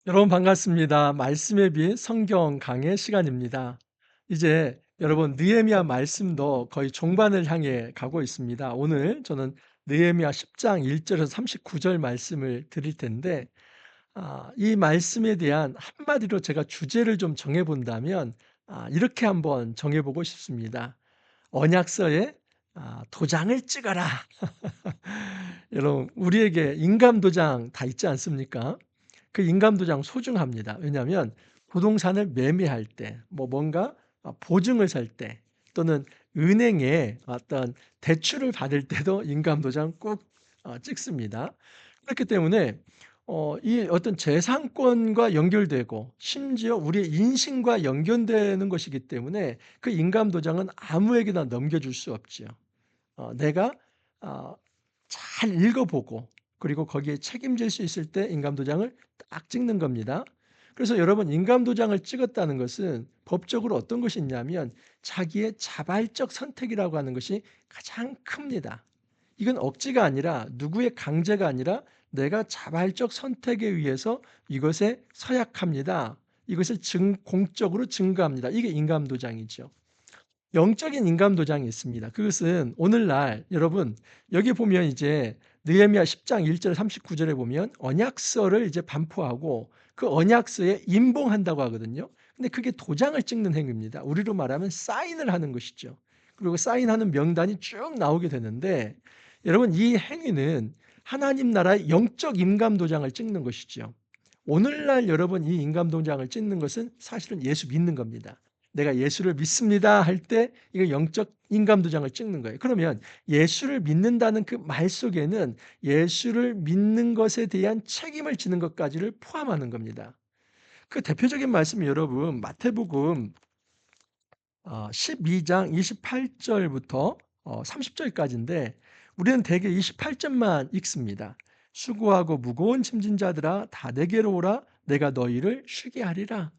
여러분 반갑습니다. 말씀에 빛 성경 강의 시간입니다. 이제 여러분 느헤미야 말씀도 거의 종반을 향해 가고 있습니다. 오늘 저는 느헤미야 10장 1 절에서 39절 말씀을 드릴 텐데 이 말씀에 대한 한마디로 제가 주제를 좀 정해 본다면 이렇게 한번 정해 보고 싶습니다. 언약서에 도장을 찍어라. 여러분 우리에게 인감 도장 다 있지 않습니까? 그 인감 도장 소중합니다. 왜냐하면 부동산을 매매할 때 뭔가 보증을 살 때 또는 은행에 어떤 대출을 받을 때도 인감 도장 꼭 찍습니다. 그렇기 때문에 이 어떤 재산권과 연결되고 심지어 우리의 인신과 연결되는 것이기 때문에 그 인감 도장은 아무에게나 넘겨줄 수 없지요. 내가 어 잘 읽어 보고 그리고 거기에 책임질 수 있을 때 인감도장을 딱 찍는 겁니다. 그래서 여러분 인감도장을 찍었다는 것은 법적으로 어떤 것이 있냐면 자기의 자발적 선택이라고 하는 것이 가장 큽니다. 이건 억지가 아니라 누구의 강제가 아니라 내가 자발적 선택에 의해서 이것에 서약합니다. 이것을 공적으로 증거합니다. 이게 인감도장이죠. 영적인 인감 도장이 있습니다. 그것은 오늘날 여러분 여기 보면 이제 느헤미야 10장 1절 39 절에 보면 언약서를 이제 반포하고 그 언약서에 임봉한다고 하거든요. 근데 그게 도장을 찍는 행위입니다. 우리로 말하면 사인을 하는 것이죠. 그리고 사인하는 명단이 쭉 나오게 되는데 여러분 이 행위는 하나님 나라의 영적 임감 도장을 찍는 것이죠. 오늘날 여러분 이 임감 도장을 찍는 것은 사실은 예수 믿는 겁니다. 내가 예수를 믿습니다 할 때 이거 영적 인감 도장을 찍는 거예요. 그러면 예수를 믿는다는 그 말 속에는 예수를 믿는 것에 대한 책임을 지는 것까지를 포함하는 겁니다. 그 대표적인 말씀이 여러분 마태복음 12장 28 절부터 30 절까지인데 우리는 대개 28 절만 읽습니다. "수고하고 무거운 짐진 자들아 다 내게로 오라 내가 너희를 쉬게 하리라."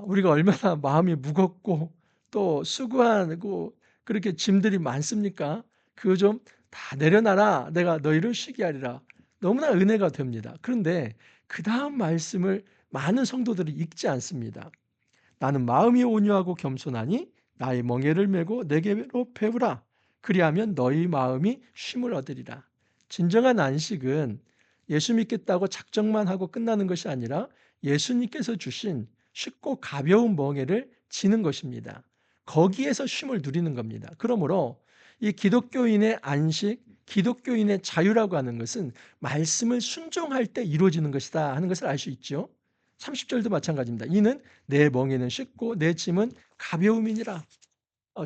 우리가 얼마나 마음이 무겁고 또 수고하고 그렇게 짐들이 많습니까? "그거 좀 다 내려놔라. 내가 너희를 쉬게 하리라." 너무나 은혜가 됩니다. 그런데 그다음 말씀을 많은 성도들이 읽지 않습니다. "나는 마음이 온유하고 겸손하니 나의 멍에를 메고 내게로 배우라. 그리하면 너희 마음이 쉼을 얻으리라." 진정한 안식은 예수 믿겠다고 작정만 하고 끝나는 것이 아니라 예수님께서 주신 쉽고 가벼운 멍에를 지는 것입니다. 거기에서 쉼을 누리는 겁니다. 그러므로 이 기독교인의 안식, 기독교인의 자유라고 하는 것은 말씀을 순종할 때 이루어지는 것이다 하는 것을 알 수 있죠. 30 절도 마찬가지입니다. "이는 내 멍에는 쉽고 내 짐은 가벼움이니라."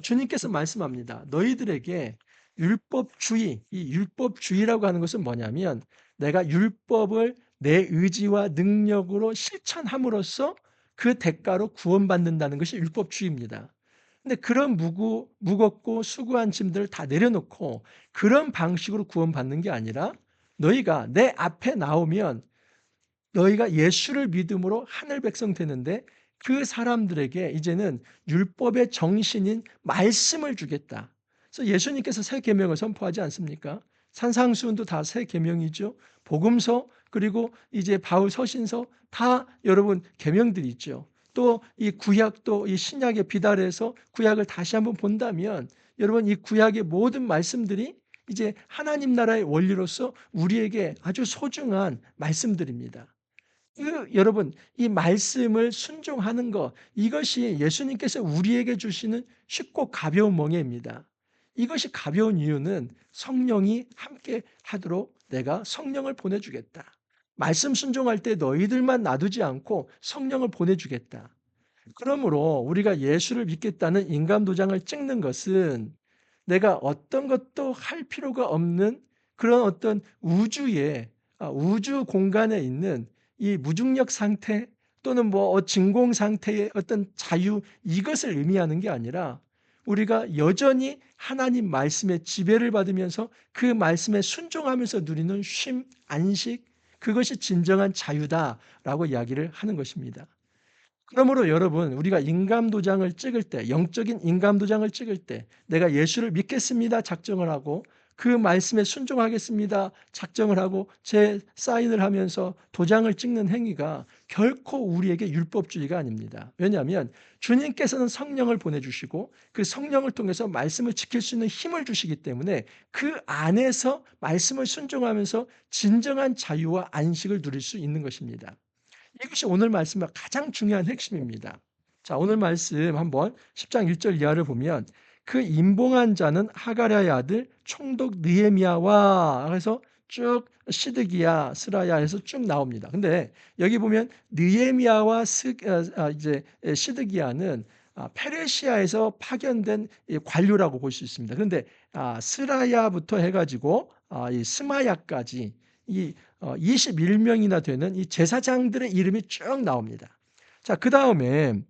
주님께서 말씀합니다. 너희들에게 율법주의, 이 율법주의라고 하는 것은 뭐냐면 내가 율법을 내 의지와 능력으로 실천함으로써 그 대가로 구원받는다는 것이 율법주의입니다. 근데 그런 무겁고 수고한 짐들을 다 내려놓고 그런 방식으로 구원받는 게 아니라 너희가 내 앞에 나오면 너희가 예수를 믿음으로 하늘 백성 되는데 그 사람들에게 이제는 율법의 정신인 말씀을 주겠다. 그래서 예수님께서 새 계명을 선포하지 않습니까? 산상수훈도 다 새 계명이죠. 복음서 그리고 이제 바울 서신서 다 여러분 계명들이 있죠. 또 이 구약도 이 신약에 비달해서 구약을 다시 한번 본다면 여러분 이 구약의 모든 말씀들이 이제 하나님 나라의 원리로서 우리에게 아주 소중한 말씀들입니다. 여러분 이 말씀을 순종하는 것 이것이 예수님께서 우리에게 주시는 쉽고 가벼운 멍에입니다. 이것이 가벼운 이유는 성령이 함께 하도록 내가 성령을 보내 주겠다. 말씀 순종할 때 너희들만 놔두지 않고 성령을 보내 주겠다. 그러므로 우리가 예수를 믿겠다는 인감 도장을 찍는 것은 내가 어떤 것도 할 필요가 없는 그런 어떤 우주 공간에 있는 이 무중력 상태 또는 진공 상태의 어떤 자유 이것을 의미하는 게 아니라 우리가 여전히 하나님 말씀의 지배를 받으면서 그 말씀에 순종하면서 누리는 쉼, 안식 그것이 진정한 자유다라고 이야기를 하는 것입니다. 그러므로 여러분 우리가 인감 도장을 찍을 때 영적인 인감 도장을 찍을 때 내가 예수를 믿겠습니다 작정을 하고 그 말씀에 순종하겠습니다. 작정을 하고 제 사인을 하면서 도장을 찍는 행위가 결코 우리에게 율법주의가 아닙니다. 왜냐하면 주님께서는 성령을 보내주시고 그 성령을 통해서 말씀을 지킬 수 있는 힘을 주시기 때문에 그 안에서 말씀을 순종하면서 진정한 자유와 안식을 누릴 수 있는 것입니다. 이것이 오늘 말씀의 가장 중요한 핵심입니다. 자, 오늘 말씀 한번 10장 1절 이하를 보면 그 임봉한 자는 하가랴의 아들 총독 느헤미야와 해서 쭉 시드기야, 스라야 해서 쭉 나옵니다. 근데 여기 보면 느헤미야와 이제 시드기야는 페르시아에서 파견된 관료라고 볼 수 있습니다. 그런데 스라야부터 해가지고 이 스마야까지 이 21명이나 되는 이 제사장들의 이름이 쭉 나옵니다. 자, 그다음에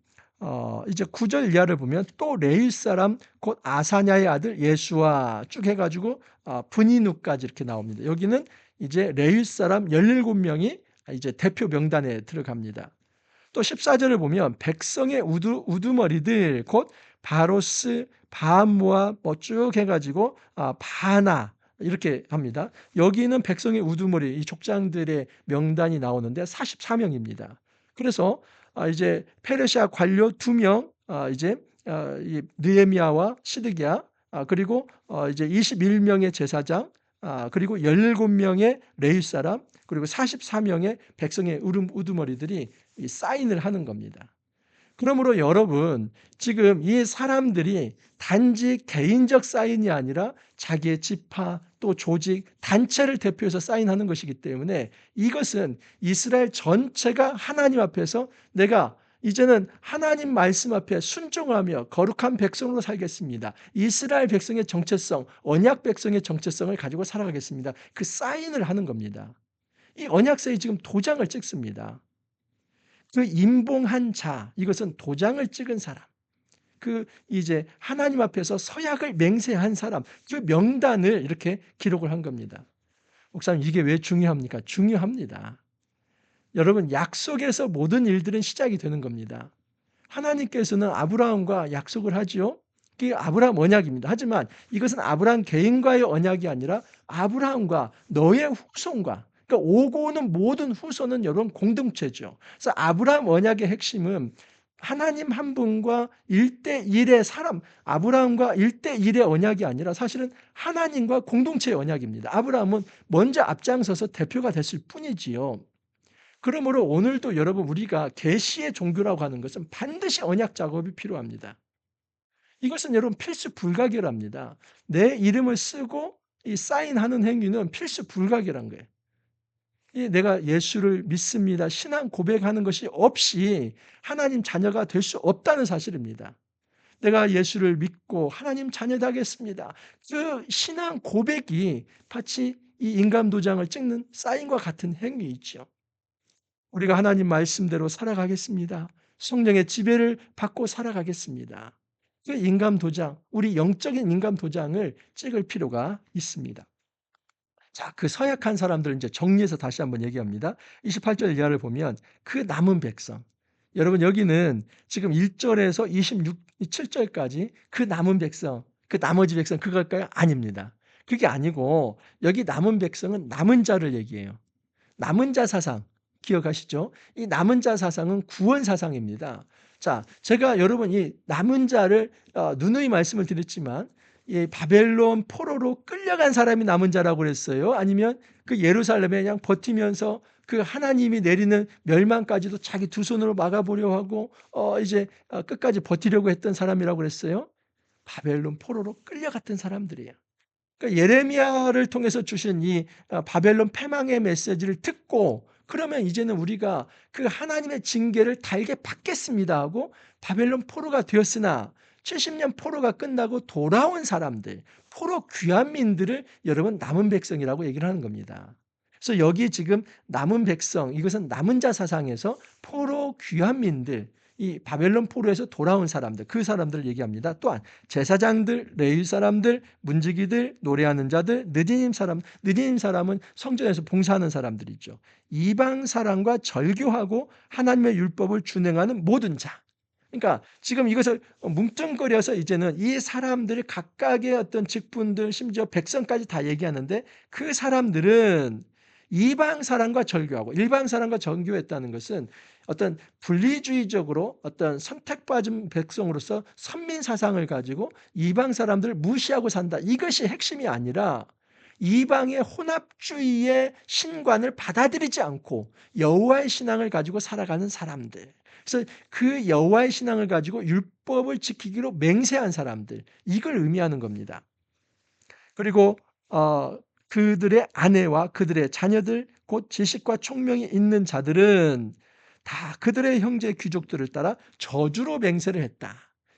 이제 9절 이하를 보면 또 레위 사람 곧 아사냐의 아들 예수와 쭉 해가지고 브니누까지 이렇게 나옵니다. 여기는 이제 레위 사람 17명이 이제 대표 명단에 들어갑니다. 또 14절을 보면 백성의 우두머리들 곧 바로스, 바암모아 뭐 쭉 해가지고 바나 이렇게 합니다. 여기는 백성의 우두머리 이 족장들의 명단이 나오는데 44명입니다. 그래서 이제 페르시아 관료 2명 이제 이 느헤미야와 시드기야 그리고 이제 21명의 제사장 그리고 17명의 레위 사람 그리고 44명의 백성의 우두머리들이 이 사인을 하는 겁니다. 그러므로 여러분 지금 이 사람들이 단지 개인적 사인이 아니라 자기의 지파 또 조직 단체를 대표해서 사인하는 것이기 때문에 이것은 이스라엘 전체가 하나님 앞에서 내가 이제는 하나님 말씀 앞에 순종하며 거룩한 백성으로 살겠습니다. 이스라엘 백성의 정체성, 언약 백성의 정체성을 가지고 살아가겠습니다. 그 사인을 하는 겁니다. 이 언약서에 지금 도장을 찍습니다. 그 임봉한 자, 이것은 도장을 찍은 사람. 그 이제 하나님 앞에서 서약을 맹세한 사람, 그 명단을 이렇게 기록을 한 겁니다. 목사님, 이게 왜 중요합니까? 중요합니다. 여러분, 약속에서 모든 일들은 시작이 되는 겁니다. 하나님께서는 아브라함과 약속을 하지요. 그게 아브라함 언약입니다. 하지만 이것은 아브라함 개인과의 언약이 아니라 아브라함과 너의 후손과 그러니까 오고 오는 모든 후손은 여러분 공동체죠. 그래서 아브라함 언약의 핵심은 하나님 한 분과 1대1의 사람, 아브라함과 1대1의 언약이 아니라 사실은 하나님과 공동체의 언약입니다. 아브라함은 먼저 앞장서서 대표가 됐을 뿐이지요. 그러므로 오늘도 여러분 우리가 계시의 종교라고 하는 것은 반드시 언약 작업이 필요합니다. 이것은 여러분 필수 불가결합니다. 내 이름을 쓰고 이 사인하는 행위는 필수 불가결한 거예요. 내가 예수를 믿습니다. 신앙 고백하는 것이 없이 하나님 자녀가 될 수 없다는 사실입니다. 내가 예수를 믿고 하나님 자녀 되겠습니다. 그 신앙 고백이 마치 이 인감 도장을 찍는 사인과 같은 행위이죠. 우리가 하나님 말씀대로 살아가겠습니다. 성령의 지배를 받고 살아가겠습니다. 그 인감 도장, 우리 영적인 인감 도장을 찍을 필요가 있습니다. 자, 그 서약한 사람들을 이제 정리해서 다시 한번 얘기합니다. 28절 이하를 보면 그 남은 백성. 여러분 여기는 지금 1절에서 27절까지 그 남은 백성, 그 나머지 백성 그걸까요? 아닙니다. 그게 아니고 여기 남은 백성은 남은 자를 얘기해요. 남은 자 사상 기억하시죠? 이 남은 자 사상은 구원 사상입니다. 자, 제가 여러분 이 남은 자를 누누이 말씀을 드렸지만 이 바벨론 포로로 끌려간 사람이 남은 자라고 그랬어요? 아니면 그 예루살렘에 그냥 버티면서 그 하나님이 내리는 멸망까지도 자기 두 손으로 막아보려 하고 이제 끝까지 버티려고 했던 사람이라고 그랬어요? 바벨론 포로로 끌려갔던 사람들이에요. 그러니까 예레미야를 통해서 주신 이 바벨론 패망의 메시지를 듣고 그러면 이제는 우리가 그 하나님의 징계를 달게 받겠습니다 하고 바벨론 포로가 되었으나 70년 포로가 끝나고 돌아온 사람들, 포로 귀환민들을 여러분 남은 백성이라고 얘기를 하는 겁니다. 그래서 여기 지금 남은 백성, 이것은 남은 자 사상에서 포로 귀환민들, 이 바벨론 포로에서 돌아온 사람들, 그 사람들을 얘기합니다. 또한 제사장들, 레위 사람들, 문지기들, 노래하는 자들, 느디님 사람, 느디님 사람은 성전에서 봉사하는 사람들이죠. 이방 사람과 절교하고 하나님의 율법을 준행하는 모든 자. 그러니까 지금 이것을 뭉뚱그려서 이제는 이 사람들이 각각의 어떤 직분들 심지어 백성까지 다 얘기하는데 그 사람들은 이방 사람과 절교하고 일방 사람과 정교했다는 것은 어떤 분리주의적으로 어떤 선택받은 백성으로서 선민 사상을 가지고 이방 사람들을 무시하고 산다. 이것이 핵심이 아니라 이방의 혼합주의의 신관을 받아들이지 않고 여호와의 신앙을 가지고 살아가는 사람들. 그래서 그 여호와의 신앙을 가지고 율법을 지키기로 맹세한 사람들, 이걸 의미하는 겁니다. 그리고 그들의 아내와 그들의 자녀들 곧 지식과 총명이 있는 자들은 다 그들의 형제 귀족들을 따라 저주로 맹세를 했다.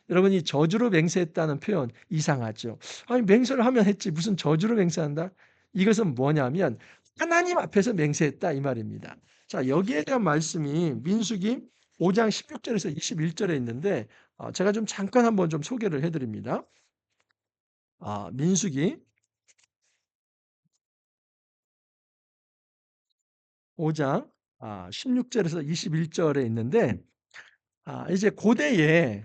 여러분 이 저주로 맹세했다는 표현 이상하죠. 아니 맹세를 하면 했지 무슨 저주로 맹세한다? 이것은 뭐냐면 하나님 앞에서 맹세했다 이 말입니다. 자 여기에 대한 말씀이 민수기 5장 16절에서 21절에 있는데 제가 좀 잠깐 한번 좀 소개를 해 드립니다. 민수기 5장 16절에서 21절에 있는데 이제 고대에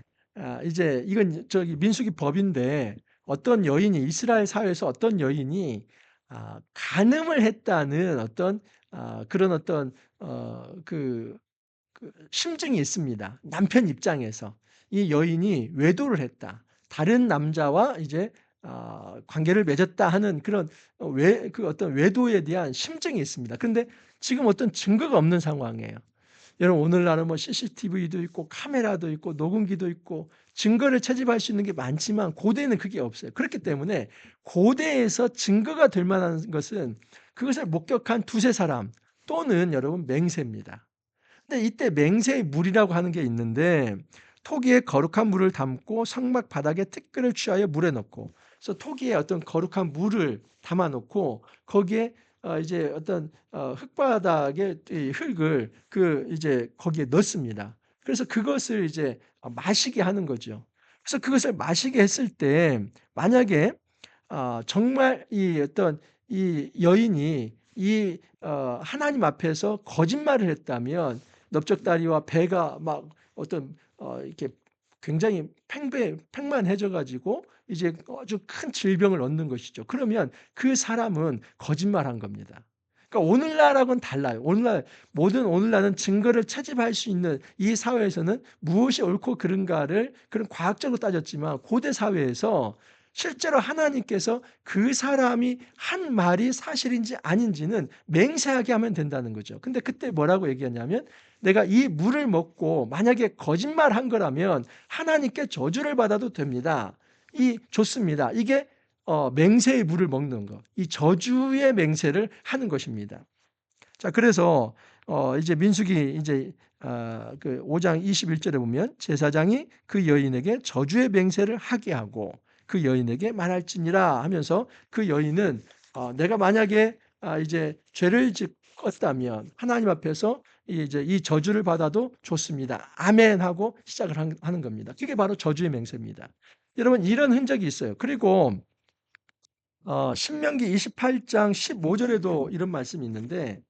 이제 이건 저기 민수기 법인데 어떤 여인이 이스라엘 사회에서 어떤 여인이 간음을 했다는 어떤 그런 어떤 심증이 있습니다. 남편 입장에서. 이 여인이 외도를 했다. 다른 남자와 이제 관계를 맺었다 하는 그런 어떤 외도에 대한 심증이 있습니다. 그런데 지금 어떤 증거가 없는 상황이에요. 여러분 오늘날은 뭐 CCTV도 있고 카메라도 있고 녹음기도 있고 증거를 채집할 수 있는 게 많지만 고대에는 그게 없어요. 그렇기 때문에 고대에서 증거가 될 만한 것은 그것을 목격한 두세 사람 또는 여러분 맹세입니다. 근데 이때 맹세의 물이라고 하는 게 있는데 토기에 거룩한 물을 담고 성막 바닥에 티끌을 취하여 물에 넣고 그래서 토기에 어떤 거룩한 물을 담아 놓고 거기에 이제 어떤 흙바닥에 이 흙을 이제 거기에 넣습니다. 그래서 그것을 이제 마시게 하는 거죠. 그래서 그것을 마시게 했을 때 만약에 정말 이 어떤 이 여인이 이 하나님 앞에서 거짓말을 했다면 넓적다리와 배가 막 어떤 이렇게 굉장히 팽만해져 가지고 이제 아주 큰 질병을 얻는 것이죠. 그러면 그 사람은 거짓말한 겁니다. 그러니까 오늘날하고는 달라요. 오늘날은 증거를 채집할 수 있는 이 사회에서는 무엇이 옳고 그른가를 그런 과학적으로 따졌지만 고대 사회에서 실제로 하나님께서 그 사람이 한 말이 사실인지 아닌지는 맹세하게 하면 된다는 거죠. 근데 그때 뭐라고 얘기했냐면 내가 이 물을 먹고 만약에 거짓말한 거라면 하나님께 저주를 받아도 됩니다. 좋습니다. 이게 맹세의 물을 먹는 거. 이 저주의 맹세를 하는 것입니다. 자, 그래서 이제 민수기 이제 그 5장 21절에 보면 제사장이 그 여인에게 저주의 맹세를 하게 하고 그 여인에게 말할지니라 하면서 그 여인은 내가 만약에 이제 죄를 짓었다면 하나님 앞에서 이제 이 저주를 받아도 좋습니다. 아멘 하고 시작을 하는 겁니다. 그게 바로 저주의 맹세입니다. 여러분 이런 흔적이 있어요. 그리고 신명기 28장 15절에도 이런 말씀이 있는데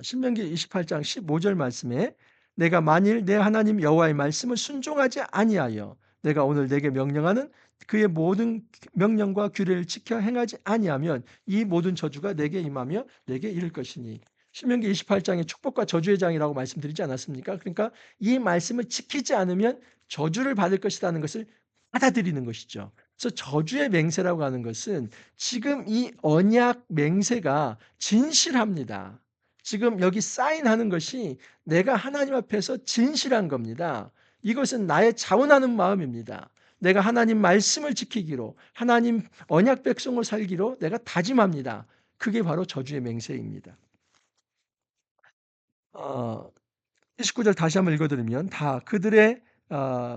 신명기 28장 15절 말씀에 내가 만일 내 하나님 여호와의 말씀을 순종하지 아니하여 내가 오늘 내게 명령하는 그의 모든 명령과 규례를 지켜 행하지 아니하면 이 모든 저주가 내게 임하며 내게 이를 것이니 신명기 28장이 축복과 저주의 장이라고 말씀드리지 않았습니까? 그러니까 이 말씀을 지키지 않으면 저주를 받을 것이라는 것을 받아들이는 것이죠. 그래서 저주의 맹세라고 하는 것은 지금 이 언약 맹세가 진실합니다. 지금 여기 사인하는 것이 내가 하나님 앞에서 진실한 겁니다. 이것은 나의 자원하는 마음입니다. 내가 하나님 말씀을 지키기로 하나님 언약 백성을 살기로 내가 다짐합니다. 그게 바로 저주의 맹세입니다. 29절 다시 한번 읽어드리면 다 그들의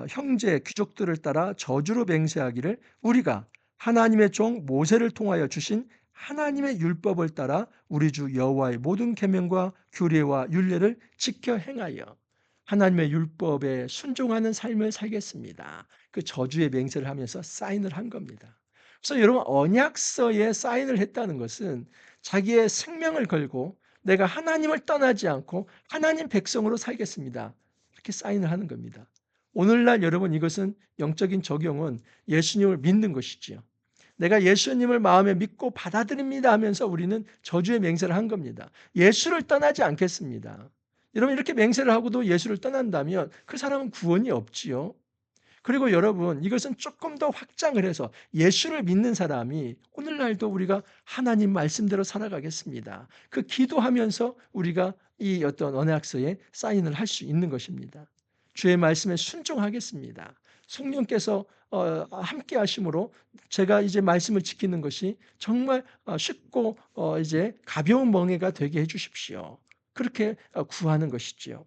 형제 귀족들을 따라 저주로 맹세하기를 우리가 하나님의 종 모세를 통하여 주신 하나님의 율법을 따라 우리 주 여호와의 모든 계명과 규례와 율례를 지켜 행하여 하나님의 율법에 순종하는 삶을 살겠습니다. 그 저주의 맹세를 하면서 사인을 한 겁니다. 그래서 여러분 언약서에 사인을 했다는 것은 자기의 생명을 걸고 내가 하나님을 떠나지 않고 하나님 백성으로 살겠습니다. 이렇게 사인을 하는 겁니다. 오늘날 여러분 이것은 영적인 적용은 예수님을 믿는 것이지요. 내가 예수님을 마음에 믿고 받아들입니다 하면서 우리는 저주의 맹세를 한 겁니다. 예수를 떠나지 않겠습니다. 여러분 이렇게 맹세를 하고도 예수를 떠난다면 그 사람은 구원이 없지요. 그리고 여러분 이것은 조금 더 확장을 해서 예수를 믿는 사람이 오늘날도 우리가 하나님 말씀대로 살아가겠습니다. 그 기도하면서 우리가 이 어떤 언약서에 사인을 할 수 있는 것입니다. 주의 말씀에 순종하겠습니다. 성령께서 함께 하심으로 제가 이제 말씀을 지키는 것이 정말 쉽고 이제 가벼운 멍에가 되게 해 주십시오. 그렇게 구하는 것이지요.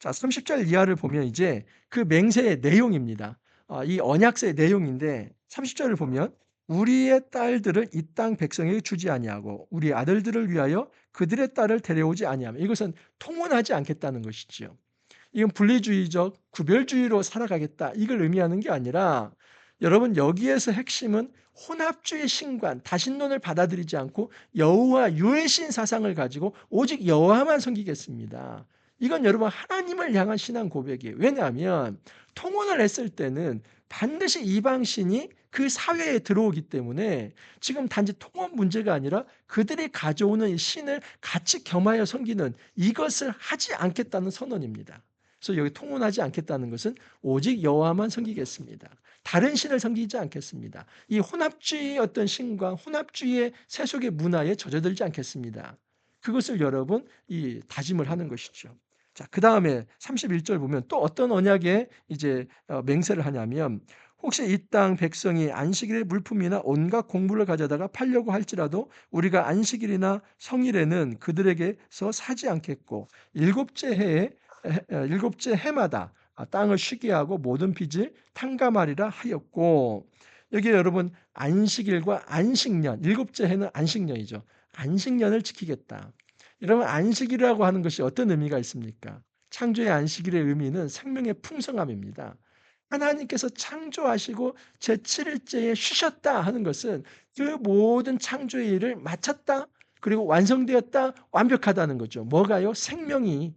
자, 30절 이하를 보면 이제 그 맹세의 내용입니다. 이 언약서의 내용인데 30절을 보면 우리의 딸들을 이 땅 백성에게 주지 아니하고 우리 아들들을 위하여 그들의 딸을 데려오지 아니하며 이것은 통혼하지 않겠다는 것이지요. 이건 분리주의적 구별주의로 살아가겠다 이걸 의미하는 게 아니라 여러분 여기에서 핵심은 혼합주의 신관, 다신론을 받아들이지 않고 여호와 유일신 사상을 가지고 오직 여호와만 섬기겠습니다. 이건 여러분 하나님을 향한 신앙 고백이에요. 왜냐하면 통혼을 했을 때는 반드시 이방신이 그 사회에 들어오기 때문에 지금 단지 통혼 문제가 아니라 그들이 가져오는 이 신을 같이 겸하여 섬기는 이것을 하지 않겠다는 선언입니다. 그래서 여기 통혼하지 않겠다는 것은 오직 여호와만 섬기겠습니다. 다른 신을 섬기지 않겠습니다. 이 혼합주의의 어떤 신과 혼합주의의 세속의 문화에 젖어들지 않겠습니다. 그것을 여러분 이 다짐을 하는 것이죠. 자, 그다음에 31절 보면 또 어떤 언약에 이제 맹세를 하냐면 혹시 이 땅 백성이 안식일의 물품이나 온갖 곡물을 가져다가 팔려고 할지라도 우리가 안식일이나 성일에는 그들에게서 사지 않겠고 일곱째 해에 일곱째 해마다 땅을 쉬게 하고 모든 빚을 탕감하리라 하였고 여기 여러분 안식일과 안식년 일곱째 해는 안식년이죠. 안식년을 지키겠다. 여러분 안식이라고 하는 것이 어떤 의미가 있습니까? 창조의 안식일의 의미는 생명의 풍성함입니다. 하나님께서 창조하시고 제7일째에 쉬셨다 하는 것은 그 모든 창조의 일을 마쳤다. 그리고 완성되었다. 완벽하다는 거죠. 뭐가요? 생명이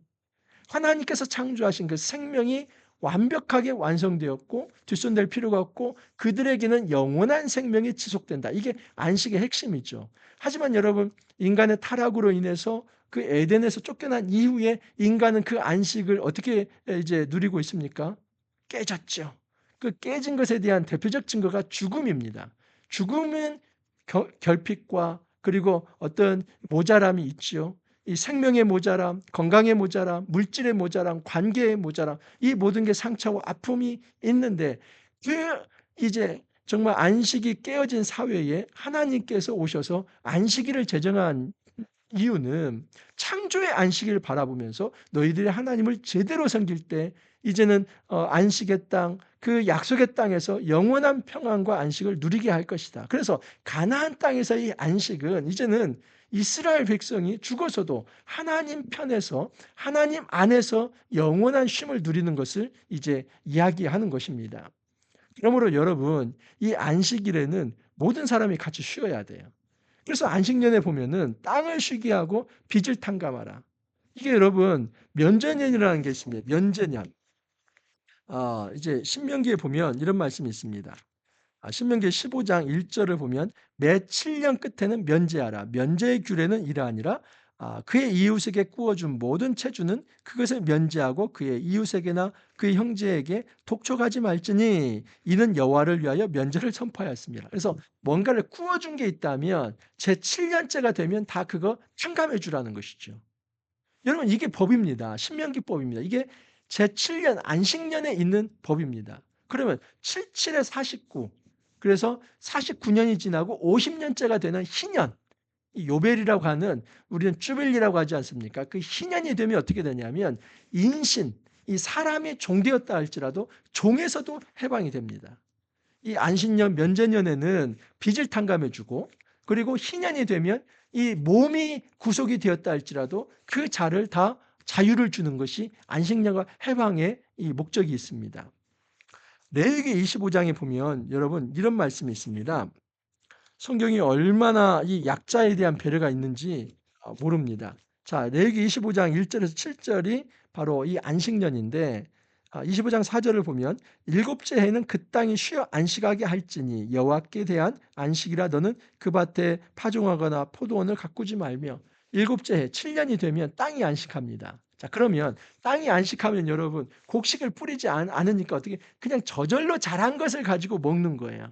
하나님께서 창조하신 그 생명이 완벽하게 완성되었고 뒷손댈 필요가 없고 그들에게는 영원한 생명이 지속된다. 이게 안식의 핵심이죠. 하지만 여러분 인간의 타락으로 인해서 그 에덴에서 쫓겨난 이후에 인간은 그 안식을 어떻게 이제 누리고 있습니까? 깨졌죠. 그 깨진 것에 대한 대표적 증거가 죽음입니다. 죽음은 결핍과 그리고 어떤 모자람이 있지요. 이 생명의 모자람, 건강의 모자람, 물질의 모자람, 관계의 모자람 이 모든 게 상처와 아픔이 있는데 그 이제 정말 안식이 깨어진 사회에 하나님께서 오셔서 안식일을 제정한 이유는 창조의 안식일을 바라보면서 너희들이 하나님을 제대로 섬길 때 이제는 안식의 땅, 그 약속의 땅에서 영원한 평안과 안식을 누리게 할 것이다. 그래서 가나안 땅에서의 안식은 이제는 이스라엘 백성이 죽어서도 하나님 편에서 하나님 안에서 영원한 쉼을 누리는 것을 이제 이야기하는 것입니다. 그러므로 여러분 이 안식일에는 모든 사람이 같이 쉬어야 돼요. 그래서 안식년에 보면은 땅을 쉬게 하고 빚을 탕감하라. 이게 여러분 면제년이라는 게 있습니다. 면제년. 이제 신명기에 보면 이런 말씀이 있습니다. 신명기 15장 1절을 보면 매 7년 끝에는 면제하라. 면제의 규례는 이러하니라. 그의 이웃에게 구워준 모든 채주는 그것을 면제하고 그의 이웃에게나 그의 형제에게 독촉하지 말지니 이는 여호와를 위하여 면제를 선포하였습니다. 그래서 뭔가를 구워준 게 있다면 제 7년째가 되면 다 그거 탕감해 주라는 것이죠. 여러분 이게 법입니다. 신명기법입니다. 이게 제7년 안식년에 있는 법입니다. 그러면 77에 49 그래서 49년이 지나고 50년째가 되는 희년 이 요벨이라고 하는 우리는 주빌리라고 하지 않습니까? 그 희년이 되면 어떻게 되냐면 인신 이 사람이 종되었다 할지라도 종에서도 해방이 됩니다. 이 안식년 면제년에는 빚을 탕감해 주고 그리고 희년이 되면 이 몸이 구속이 되었다 할지라도 그 자를 다 자유를 주는 것이 안식년과 해방의 이 목적이 있습니다. 레위기 25장에 보면 여러분 이런 말씀이 있습니다. 성경이 얼마나 이 약자에 대한 배려가 있는지 모릅니다. 자, 레위기 25장 1절에서 7절이 바로 이 안식년인데 25장 4절을 보면 일곱째 해는 그 땅이 쉬어 안식하게 할지니 여호와께 대한 안식이라 너는 그 밭에 파종하거나 포도원을 가꾸지 말며 일곱째 해 7년이 되면 땅이 안식합니다. 자, 그러면 땅이 안식하면 여러분 곡식을 뿌리지 않으니까 어떻게 그냥 저절로 자란 것을 가지고 먹는 거예요.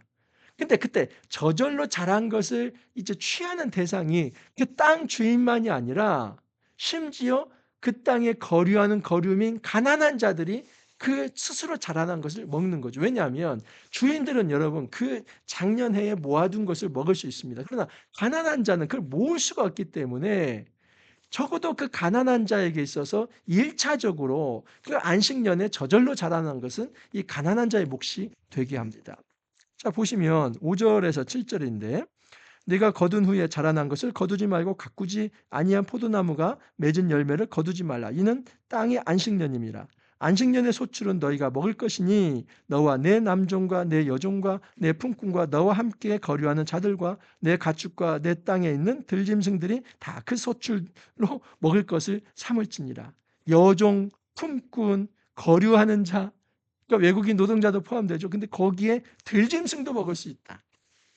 근데 그때 저절로 자란 것을 이제 취하는 대상이 그 땅 주인만이 아니라 심지어 그 땅에 거류하는 거류민 가난한 자들이 그 스스로 자라난 것을 먹는 거죠. 왜냐하면 주인들은 여러분 그 작년 해에 모아둔 것을 먹을 수 있습니다. 그러나 가난한 자는 그걸 모을 수가 없기 때문에 적어도 그 가난한 자에게 있어서 1차적으로 그 안식년에 저절로 자라난 것은 이 가난한 자의 몫이 되게 합니다. 자, 보시면 5 절에서 7 절인데 "네가 거둔 후에 자라난 것을 거두지 말고 가꾸지 아니한 포도나무가 맺은 열매를 거두지 말라. 이는 땅의 안식년임이라. 안식년의 소출은 너희가 먹을 것이니 너와 내 남종과 내 여종과 내 품꾼과 너와 함께 거류하는 자들과 내 가축과 내 땅에 있는 들짐승들이 다 그 소출로 먹을 것을 삼을지니라." 여종, 품꾼, 거류하는 자, 그러니까 외국인 노동자도 포함되죠. 근데 거기에 들짐승도 먹을 수 있다.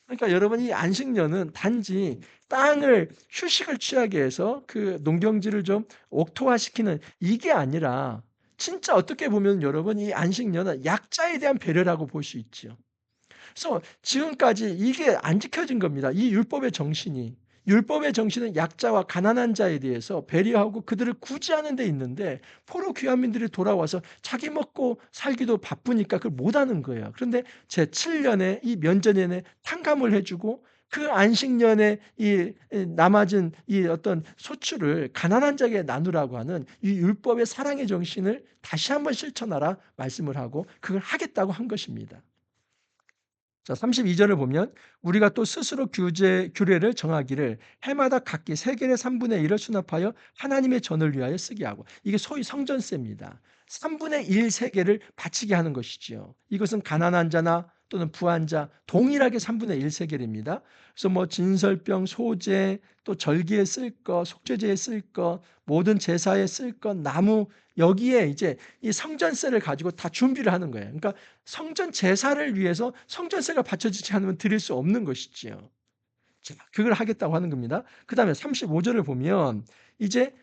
그러니까 여러분 이 안식년은 단지 땅을 휴식을 취하게 해서 그 농경지를 좀 옥토화시키는 이게 아니라 진짜 어떻게 보면 여러분 이 안식년은 약자에 대한 배려라고 볼 수 있지요. 그래서 지금까지 이게 안 지켜진 겁니다. 이 율법의 정신이. 율법의 정신은 약자와 가난한 자에 대해서 배려하고 그들을 구제하는 데 있는데 포로 귀환민들이 돌아와서 자기 먹고 살기도 바쁘니까 그걸 못하는 거예요. 그런데 제7년에 이 면제년에 탕감을 해 주고 그 안식년에 이 남아진 이 어떤 소출을 가난한 자에게 나누라고 하는 이 율법의 사랑의 정신을 다시 한번 실천하라 말씀을 하고 그걸 하겠다고 한 것입니다. 자, 32 절을 보면 우리가 또 스스로 규례를 정하기를 해마다 각기 세겔의 3분의 1을 수납하여 하나님의 전을 위하여 쓰게 하고, 이게 소위 성전세입니다. 3분의 1 세겔을 바치게 하는 것이지요. 이것은 가난한 자나 또는 부한 자 동일하게 3분의 1 세겔입니다. 그래서 뭐 진설병, 소재, 또 절기에 쓸 것, 속죄제에 쓸 것, 모든 제사에 쓸 것, 나무, 여기에 이제 이 성전세를 가지고 다 준비를 하는 거예요. 그러니까 성전 제사를 위해서 성전세가 바쳐지지 않으면 드릴 수 없는 것이지요. 자, 그걸 하겠다고 하는 겁니다. 그다음에 35 절을 보면 이제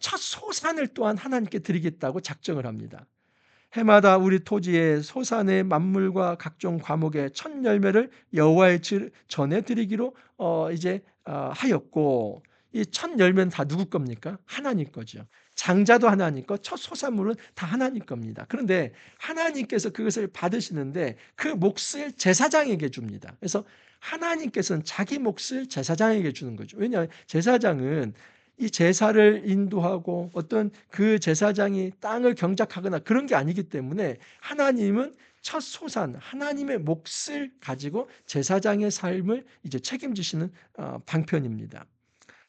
첫 소산을 또한 하나님께 드리겠다고 작정을 합니다. 해마다 우리 토지의 소산의 만물과 각종 과목의 첫 열매를 여호와의 전에 드리기로 이제 하였고, 이 첫 열매는 다 누구 겁니까? 하나님 거죠. 장자도 하나님 거, 첫 소산물은 다 하나님 겁니다. 그런데 하나님께서 그것을 받으시는데 그 몫을 제사장에게 줍니다. 그래서 하나님께서는 자기 몫을 제사장에게 주는 거죠. 왜냐하면 제사장은 이 제사를 인도하고 어떤 그 제사장이 땅을 경작하거나 그런 게 아니기 때문에 하나님은 첫 소산, 하나님의 몫을 가지고 제사장의 삶을 이제 책임지시는 방편입니다.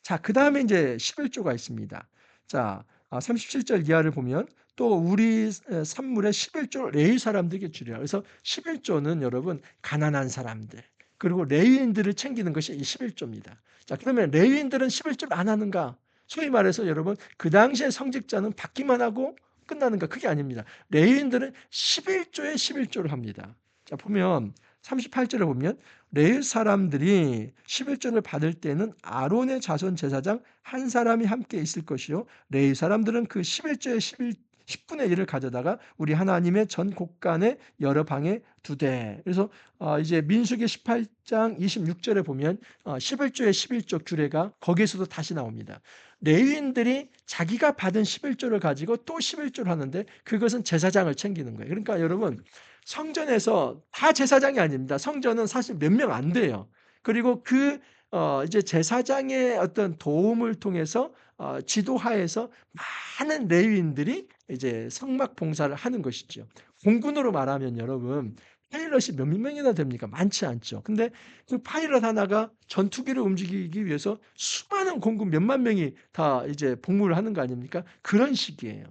자, 그다음에 이제 11조가 있습니다. 자, 37절 이하를 보면 또 우리 산물의 11조 레위 사람들에게 주리라. 그래서 11조는 여러분 가난한 사람들 그리고 레위인들을 챙기는 것이 이 11조입니다. 자, 그러면 레위인들은 11조를 안 하는가? 소위 말해서 여러분 그 당시에 성직자는 받기만 하고 끝나는가? 그게 아닙니다. 레위인들은 11조에 11조를 합니다. 자, 보면 38절에 보면 레위 사람들이 11조를 받을 때는 아론의 자손 제사장 한 사람이 함께 있을 것이요 레위 사람들은 그 11조의 10분의 1을 가져다가 우리 하나님의 전 곳간에 여러 방에 두되. 그래서 이제 민수기 18장 26절에 보면 11조의 11조 규례가 거기에서도 다시 나옵니다. 레위인들이 자기가 받은 11조를 가지고 또 11조를 하는데 그것은 제사장을 챙기는 거예요. 그러니까 여러분 성전에서 다 제사장이 아닙니다. 성전은 사실 몇 명 안 돼요. 그리고 그 이제 제사장의 어떤 도움을 통해서 지도하에서 많은 레위인들이 이제 성막 봉사를 하는 것이죠. 공군으로 말하면 여러분 파일럿이 몇 명이나 됩니까? 많지 않죠. 근데 그 파일럿 하나가 전투기를 움직이기 위해서 수많은 공군 몇만 명이 다 이제 복무를 하는 거 아닙니까? 그런 식이에요.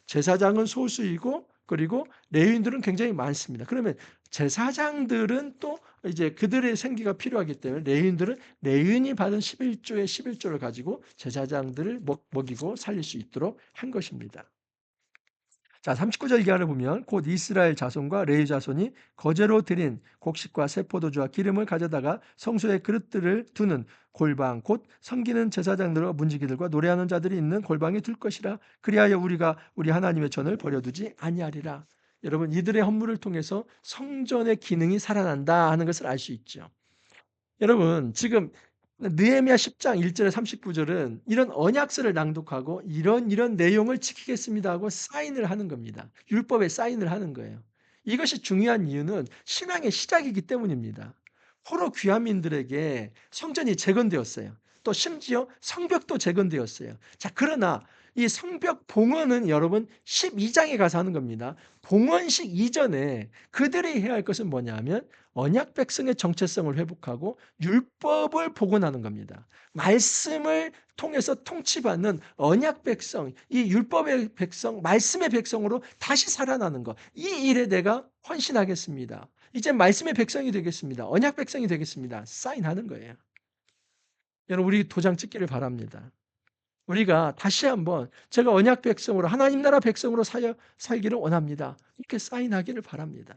제사장은 소수이고 그리고 레위인들은 굉장히 많습니다. 그러면 제사장들은 또 이제 그들의 생계가 필요하기 때문에 레위인들은 레위인이 받은 11조의 11조를 가지고 제사장들을 먹이고 살릴 수 있도록 한 것입니다. 자, 39절 이하를 보면 곧 이스라엘 자손과 레위 자손이 거제로 드린 곡식과 새 포도주와 기름을 가져다가 성소에 그릇들을 두는 골방 곧 섬기는 제사장들과 문지기들과 노래하는 자들이 있는 골방에 둘 것이라. 그리하여 우리가 우리 하나님의 전을 버려두지 아니하리라. 여러분, 이들의 헌물을 통해서 성전의 기능이 살아난다 하는 것을 알 수 있죠. 여러분, 지금 느헤미야 10장 1절에 39절은 이런 언약서를 낭독하고 이런 내용을 지키겠습니다 하고 사인을 하는 겁니다. 율법에 사인을 하는 거예요. 이것이 중요한 이유는 신앙의 시작이기 때문입니다. 포로 귀환민들에게 성전이 재건되었어요. 또 심지어 성벽도 재건되었어요. 자, 그러나 이 성벽 봉헌은 여러분 12장에 가서 하는 겁니다. 봉헌식 이전에 그들이 해야 할 것은 뭐냐면 언약 백성의 정체성을 회복하고 율법을 복원하는 겁니다. 말씀을 통해서 통치받는 언약 백성, 이 율법의 백성, 말씀의 백성으로 다시 살아나는 것. 이 일에 내가 헌신하겠습니다. 이제 말씀의 백성이 되겠습니다. 언약 백성이 되겠습니다. 사인하는 거예요. 여러분, 우리 도장 찍기를 바랍니다. 우리가 다시 한번 제가 언약 백성으로 하나님 나라 백성으로 살기를 원합니다. 이렇게 사인하기를 바랍니다.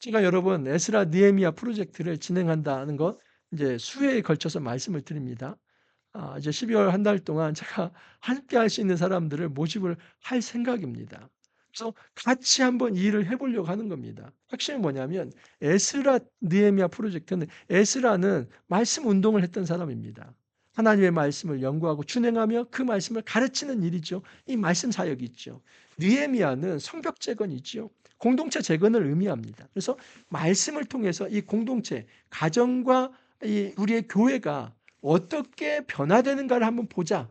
제가 여러분 에스라 느헤미야 프로젝트를 진행한다는 것 이제 수회에 걸쳐서 말씀을 드립니다. 이제 12월 한 달 동안 제가 함께 할 수 있는 사람들을 모집을 할 생각입니다. 그래서 같이 한번 이 일을 해 보려고 하는 겁니다. 핵심이 뭐냐면 에스라 느헤미야 프로젝트는 에스라는 말씀 운동을 했던 사람입니다. 하나님의 말씀을 연구하고 준행하며 그 말씀을 가르치는 일이죠. 이 말씀 사역이 있죠. 느헤미야는 성벽 재건이지요. 공동체 재건을 의미합니다. 그래서 말씀을 통해서 이 공동체, 가정과 이 우리의 교회가 어떻게 변화되는가를 한번 보자.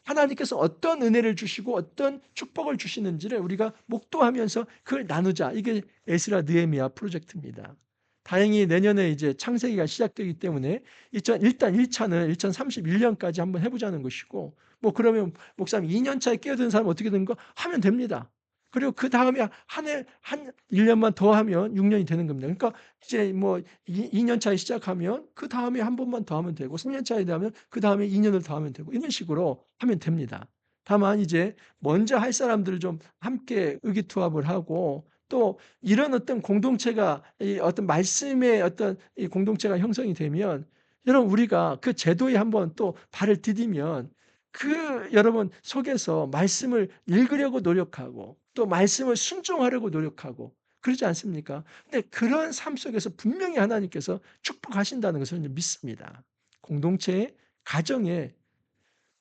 하나님께서 어떤 은혜를 주시고 어떤 축복을 주시는지를 우리가 목도하면서 그걸 나누자. 이게 에스라 느헤미야 프로젝트입니다. 다행히 내년에 이제 창세기가 시작되기 때문에 일단 1차는 2031년까지 한번 해보자는 것이고, 뭐 그러면 목사님 2년 차에 끼어드는 사람 어떻게 되는 거 하면 됩니다. 그리고 그 다음에 한 1년만 더 하면 6년이 되는 겁니다. 그러니까 이제 뭐 2년 차에 시작하면 그 다음에 한 번만 더 하면 되고 3년 차에 되면 그 다음에 2년을 더 하면 되고 이런 식으로 하면 됩니다. 다만 이제 먼저 할 사람들을 좀 함께 의기투합을 하고 또 이런 어떤 공동체가 이 어떤 말씀의 어떤 이 공동체가 형성이 되면 여러분 우리가 그 제도에 한번 또 발을 디디면 그 여러분 속에서 말씀을 읽으려고 노력하고 또 말씀을 순종하려고 노력하고 그러지 않습니까? 근데 그런 삶 속에서 분명히 하나님께서 축복하신다는 것을 믿습니다. 공동체의 가정에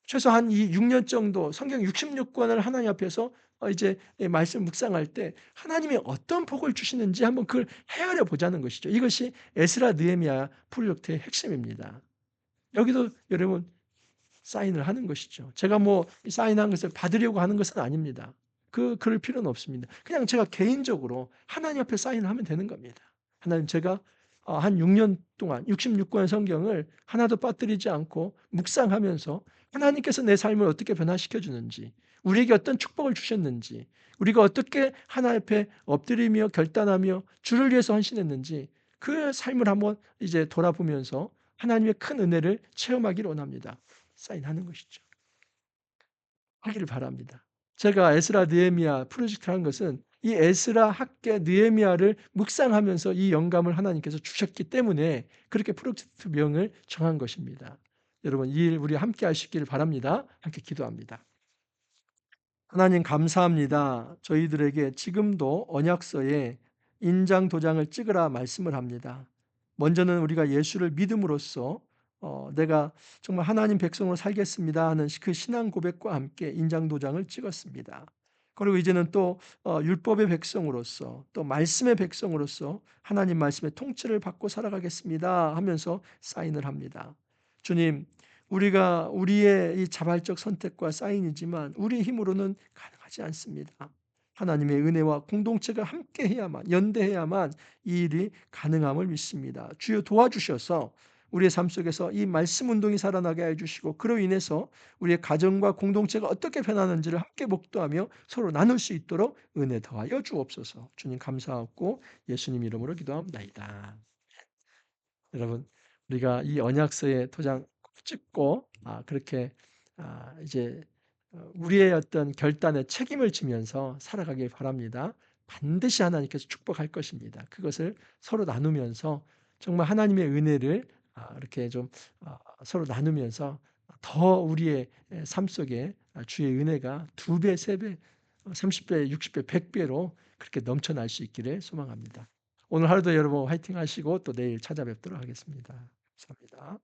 최소한 이 6년 정도 성경 66권을 하나님 앞에서 이제 말씀 묵상할 때 하나님이 어떤 복을 주시는지 한번 그걸 헤아려 보자는 것이죠. 이것이 에스라 느헤미야 프로젝트의 핵심입니다. 여기도 여러분 사인을 하는 것이죠. 제가 뭐 사인한 것을 받으려고 하는 것은 아닙니다. 그럴 필요는 없습니다. 그냥 제가 개인적으로 하나님 앞에 사인을 하면 되는 겁니다. 하나님 제가 한 6년 동안 66권 성경을 하나도 빠뜨리지 않고 묵상하면서 하나님께서 내 삶을 어떻게 변화시켜 주는지, 우리에게 어떤 축복을 주셨는지, 우리가 어떻게 하나님 앞에 엎드리며 결단하며 주를 위해서 헌신했는지 그 삶을 한번 이제 돌아보면서 하나님의 큰 은혜를 체험하기를 원합니다. 사인하는 것이죠. 하기를 바랍니다. 제가 에스라 느헤미야 프로젝트를 한 것은 이 에스라 학계 느헤미야를 묵상하면서 이 영감을 하나님께서 주셨기 때문에 그렇게 프로젝트명을 정한 것입니다. 여러분 이 일 우리 함께 하시기를 바랍니다. 함께 기도합니다. 하나님 감사합니다. 저희들에게 지금도 언약서에 인장 도장을 찍으라 말씀을 합니다. 먼저는 우리가 예수를 믿음으로써 내가 정말 하나님 백성으로 살겠습니다 하는 그 신앙 고백과 함께 인장 도장을 찍었습니다. 그리고 이제는 또 율법의 백성으로서 또 말씀의 백성으로서 하나님 말씀의 통치를 받고 살아가겠습니다 하면서 사인을 합니다. 주님, 우리가 우리의 이 자발적 선택과 사인이지만 우리 힘으로는 가능하지 않습니다. 하나님의 은혜와 공동체가 함께해야만 연대해야만 이 일이 가능함을 믿습니다. 주여 도와주셔서 우리의 삶 속에서 이 말씀 운동이 살아나게 해주시고 그로 인해서 우리의 가정과 공동체가 어떻게 변하는지를 함께 목도하며 서로 나눌 수 있도록 은혜 더하여 주옵소서. 주님 감사하고 예수님 이름으로 기도합니다. 여러분 우리가 이 언약서에 도장 꼭 찍고 그렇게 이제 우리의 어떤 결단에 책임을 지면서 살아가길 바랍니다. 반드시 하나님께서 축복할 것입니다. 그것을 서로 나누면서 정말 하나님의 은혜를 이렇게 좀 서로 나누면서 더 우리의 삶 속에 주의 은혜가 2배, 3배, 30배, 60배, 100배로 그렇게 넘쳐날 수 있기를 소망합니다. 오늘 하루도 여러분 화이팅 하시고 또 내일 찾아뵙도록 하겠습니다. 감사합니다.